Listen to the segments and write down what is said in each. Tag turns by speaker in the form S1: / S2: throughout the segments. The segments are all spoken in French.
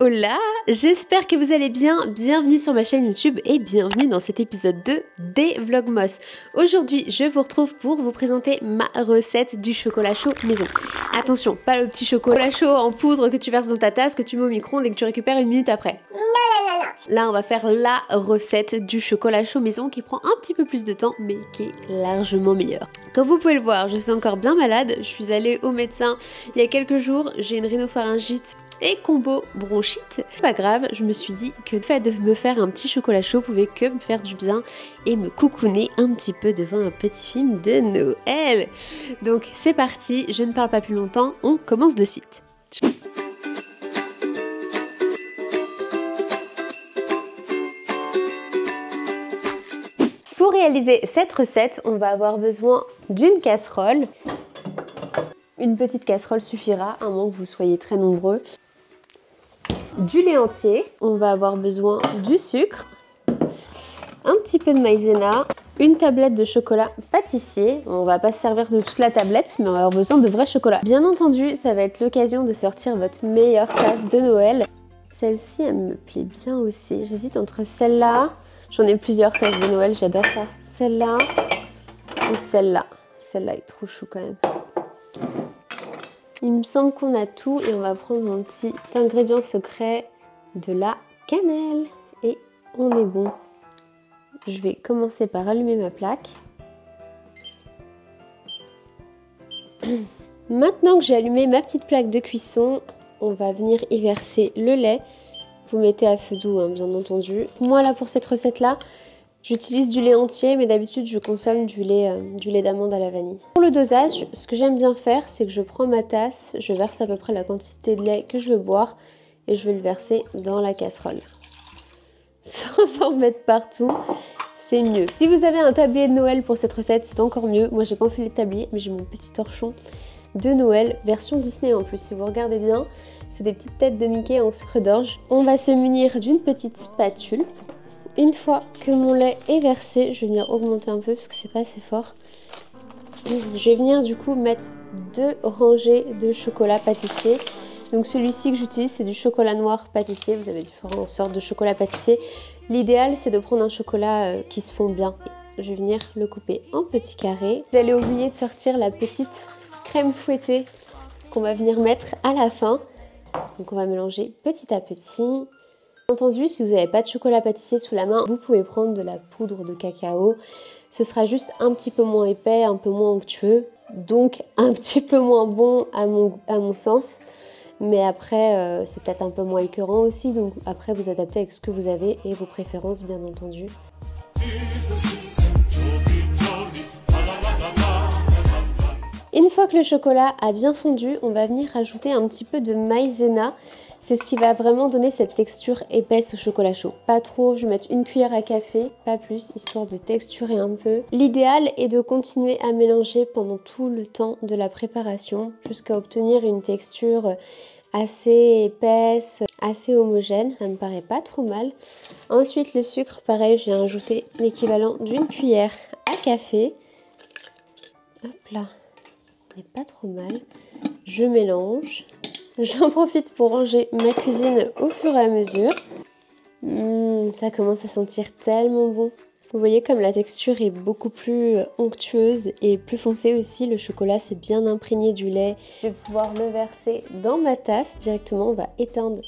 S1: Hola, j'espère que vous allez bien, bienvenue sur ma chaîne YouTube et bienvenue dans cet épisode 2 des Vlogmas. Aujourd'hui, je vous retrouve pour vous présenter ma recette du chocolat chaud maison. Attention, pas le petit chocolat chaud en poudre que tu verses dans ta tasse, que tu mets au micro-ondes et que tu récupères une minute après. Là, on va faire la recette du chocolat chaud maison qui prend un petit peu plus de temps, mais qui est largement meilleure. Comme vous pouvez le voir, je suis encore bien malade. Je suis allée au médecin il y a quelques jours. J'ai une rhinopharyngite et combo bronchite. Pas grave, je me suis dit que le fait de me faire un petit chocolat chaud pouvait que me faire du bien et me coucouner un petit peu devant un petit film de Noël. Donc c'est parti, je ne parle pas plus longtemps, on commence de suite. Pour réaliser cette recette, on va avoir besoin d'une casserole. Une petite casserole suffira, à moins que vous soyez très nombreux. Du lait entier, on va avoir besoin du sucre, un petit peu de maïzena, une tablette de chocolat pâtissier. On va pas se servir de toute la tablette, mais on va avoir besoin de vrai chocolat. Bien entendu, ça va être l'occasion de sortir votre meilleure tasse de Noël. Celle-ci, elle me plaît bien aussi. J'hésite entre celle-là. J'en ai plusieurs tasses de Noël, j'adore ça. Celle-là ou celle-là. Celle-là est trop chou quand même. Il me semble qu'on a tout et on va prendre mon petit ingrédient secret de la cannelle. Et on est bon. Je vais commencer par allumer ma plaque. Maintenant que j'ai allumé ma petite plaque de cuisson, on va venir y verser le lait. Vous mettez à feu doux, hein, bien entendu. Moi, là, pour cette recette-là, j'utilise du lait entier, mais d'habitude, je consomme du lait d'amande à la vanille. Pour le dosage, ce que j'aime bien faire, c'est que je prends ma tasse, je verse à peu près la quantité de lait que je veux boire et je vais le verser dans la casserole. Sans en mettre partout, c'est mieux. Si vous avez un tablier de Noël pour cette recette, c'est encore mieux. Moi, j'ai pas enfilé de tablier, mais j'ai mon petit torchon de Noël, version Disney en plus. Si vous regardez bien, c'est des petites têtes de Mickey en sucre d'orge. On va se munir d'une petite spatule. Une fois que mon lait est versé, je vais venir augmenter un peu parce que c'est pas assez fort. Je vais venir du coup mettre 2 rangées de chocolat pâtissier. Donc celui-ci que j'utilise, c'est du chocolat noir pâtissier. Vous avez différentes sortes de chocolat pâtissier. L'idéal, c'est de prendre un chocolat qui se fond bien. Je vais venir le couper en petits carrés. J'allais oublier de sortir la petite crème fouettée qu'on va venir mettre à la fin. Donc on va mélanger petit à petit. Bien entendu, si vous n'avez pas de chocolat pâtissier sous la main, vous pouvez prendre de la poudre de cacao. Ce sera juste un petit peu moins épais, un peu moins onctueux, donc un petit peu moins bon à mon sens. Mais après, c'est peut-être un peu moins écœurant aussi, donc après vous adaptez avec ce que vous avez et vos préférences, bien entendu. Une fois que le chocolat a bien fondu, on va venir rajouter un petit peu de maïzena. C'est ce qui va vraiment donner cette texture épaisse au chocolat chaud. Pas trop, je vais mettre une cuillère à café, pas plus, histoire de texturer un peu. L'idéal est de continuer à mélanger pendant tout le temps de la préparation jusqu'à obtenir une texture assez épaisse, assez homogène. Ça me paraît pas trop mal. Ensuite, le sucre, pareil, j'ai ajouté l'équivalent d'une cuillère à café. Hop là. N'est pas trop mal. Je mélange. J'en profite pour ranger ma cuisine au fur et à mesure. Ça commence à sentir tellement bon. Vous voyez comme la texture est beaucoup plus onctueuse et plus foncée aussi. Le chocolat s'est bien imprégné du lait. Je vais pouvoir le verser dans ma tasse directement. On va éteindre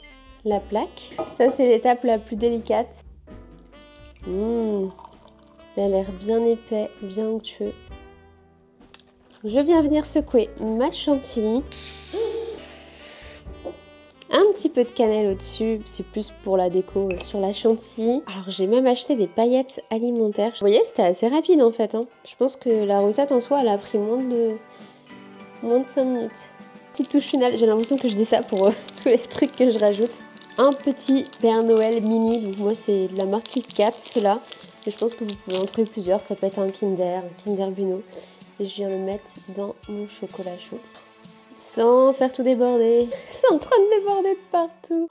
S1: la plaque. Ça, c'est l'étape la plus délicate. Il a l'air bien épais, bien onctueux. Je viens venir secouer ma chantilly. Un petit peu de cannelle au-dessus, c'est plus pour la déco sur la chantilly. Alors j'ai même acheté des paillettes alimentaires. Vous voyez, c'était assez rapide en fait. Je pense que la recette en soi, elle a pris moins de 5 minutes. Petite touche finale, j'ai l'impression que je dis ça pour tous les trucs que je rajoute. Un petit Père Noël mini, donc moi c'est de la marque Kit Kat, ceux-là. Mais je pense que vous pouvez en trouver plusieurs, ça peut être un Kinder Bueno. Et je viens le mettre dans mon chocolat chaud. Sans faire tout déborder. C'est en train de déborder de partout.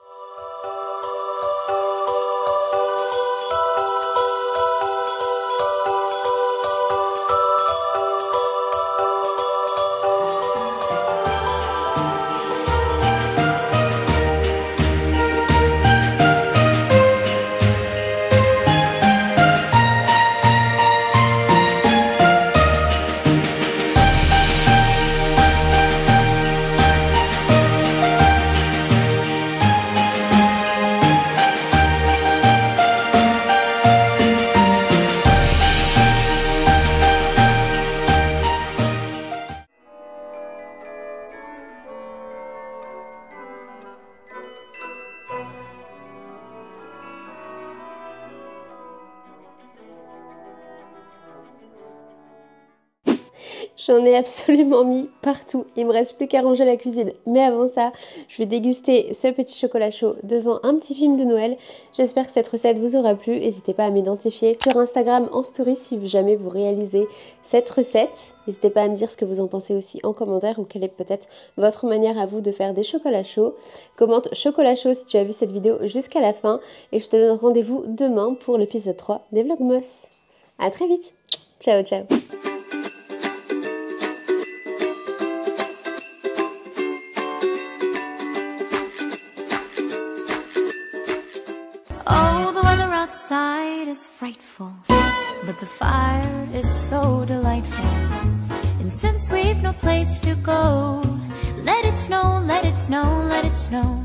S1: J'en ai absolument mis partout. Il me reste plus qu'à ranger la cuisine. Mais avant ça, je vais déguster ce petit chocolat chaud devant un petit film de Noël. J'espère que cette recette vous aura plu. N'hésitez pas à m'identifier sur Instagram en story si jamais vous réalisez cette recette. N'hésitez pas à me dire ce que vous en pensez aussi en commentaire ou quelle est peut-être votre manière à vous de faire des chocolats chauds. Commente chocolat chaud si tu as vu cette vidéo jusqu'à la fin. Et je te donne rendez-vous demain pour l'épisode 3 des Vlogmas. À très vite. Ciao, ciao.
S2: Outside is frightful, but the fire is so delightful. And since we've no place to go, let it snow, let it snow, let it snow.